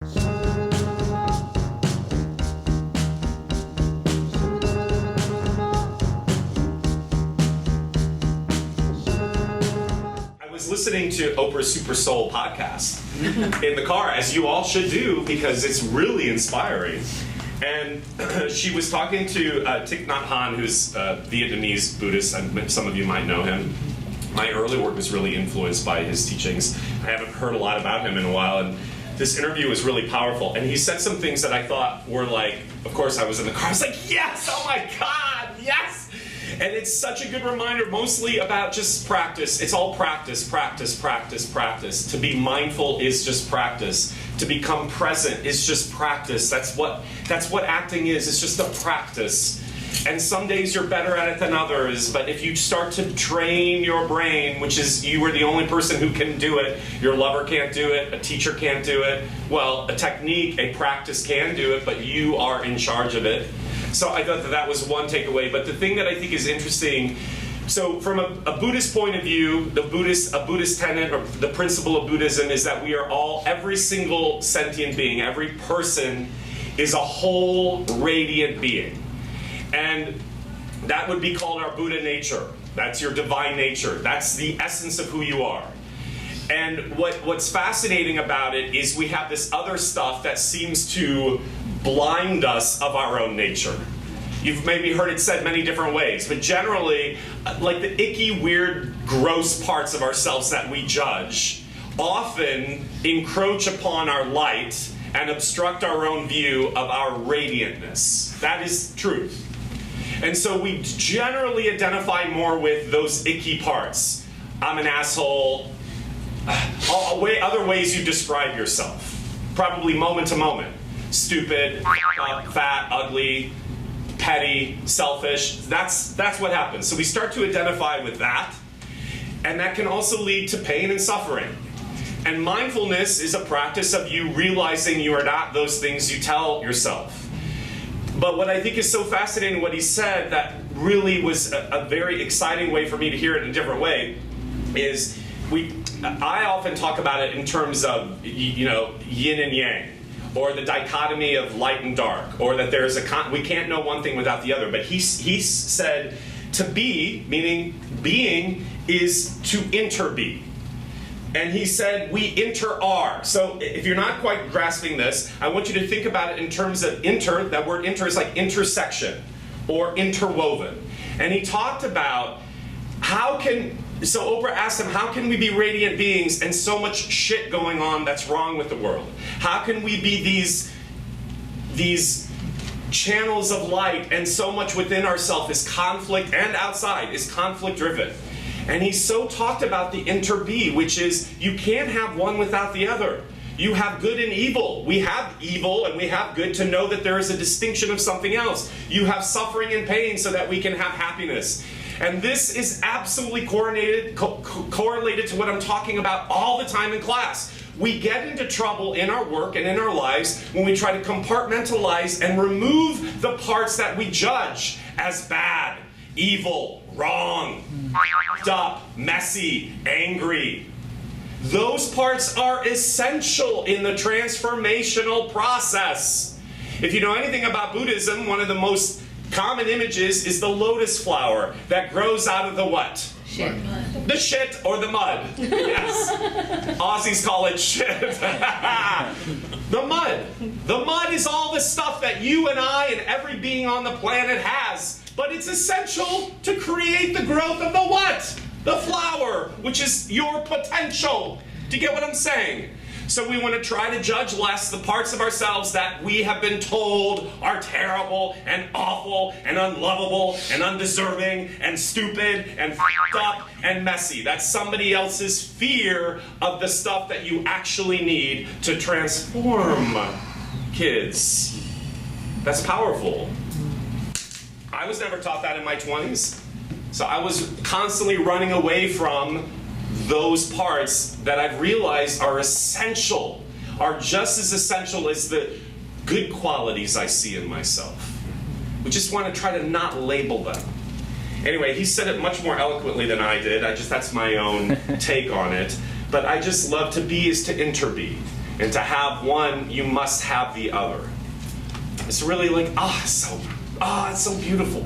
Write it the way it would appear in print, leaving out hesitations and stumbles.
Listening to Oprah's Super Soul podcast in the car, as you all should do, because it's really inspiring. And she was talking to Thich Nhat Hanh, who's a Vietnamese Buddhist, and some of you might know him. My early work was really influenced by his teachings. I haven't heard a lot about him in a while, and this interview was really powerful. And he said some things that I thought were like, of course I was in the car, I was like, yes, oh my God, yes! And it's such a good reminder, mostly about just practice. It's all practice, practice, practice, practice. To be mindful is just practice. To become present is just practice. That's what acting is. It's just a practice. And some days you're better at it than others, but if you start to train your brain, which is you are the only person who can do it, your lover can't do it, a teacher can't do it, well, a technique, a practice can do it, but you are in charge of it. So I thought that was one takeaway. But the thing that I think is interesting, so from a Buddhist point of view, a Buddhist tenet or the principle of Buddhism is that we are all, every single sentient being, every person is a whole radiant being. And that would be called our Buddha nature. That's your divine nature. That's the essence of who you are. And what's fascinating about it is we have this other stuff that seems to blind us of our own nature. You've maybe heard it said many different ways, but generally, like the icky, weird, gross parts of ourselves that we judge often encroach upon our light and obstruct our own view of our radiantness. That is truth. And so we generally identify more with those icky parts. I'm an asshole. Other ways you describe yourself, probably moment to moment. Stupid, fat, ugly, petty, selfish. That's what happens. So we start to identify with that, and that can also lead to pain and suffering. And mindfulness is a practice of you realizing you are not those things you tell yourself. But what I think is so fascinating, what he said, that really was a very exciting way for me to hear it in a different way, is I often talk about it in terms of, yin and yang, or the dichotomy of light and dark, or that there's we can't know one thing without the other. But he said to be, meaning being, is to interbe. And he said we inter-are. So if you're not quite grasping this, I want you to think about it in terms of that word inter is like intersection or interwoven. And he talked about so Oprah asked him, how can we be radiant beings and so much shit going on that's wrong with the world? How can we be these channels of light and so much within ourselves is conflict, and outside is conflict driven? And he so talked about the interbe, which is you can't have one without the other. You have good and evil. We have evil and we have good to know that there is a distinction of something else. You have suffering and pain so that we can have happiness. And this is absolutely correlated to what I'm talking about all the time in class. We get into trouble in our work and in our lives when we try to compartmentalize and remove the parts that we judge as bad, evil, wrong, up, messy, angry. Those parts are essential in the transformational process. If you know anything about Buddhism, one of the most common images is the lotus flower that grows out of the what? Shit. The shit or the mud. Yes. Aussies call it shit. The mud. The mud is all the stuff that you and I and every being on the planet has. But it's essential to create the growth of the what? The flower, which is your potential. Do you get what I'm saying? So we want to try to judge less the parts of ourselves that we have been told are terrible and awful and unlovable and undeserving and stupid and f***ed up and messy. That's somebody else's fear of the stuff that you actually need to transform kids. That's powerful. I was never taught that in my 20s. So I was constantly running away from those parts that I've realized are essential, are just as essential as the good qualities I see in myself. We just want to try to not label them. Anyway, he said it much more eloquently than I did. That's my own take on it. But I just love to be is to interbe. And to have one, you must have the other. It's really like, it's so beautiful.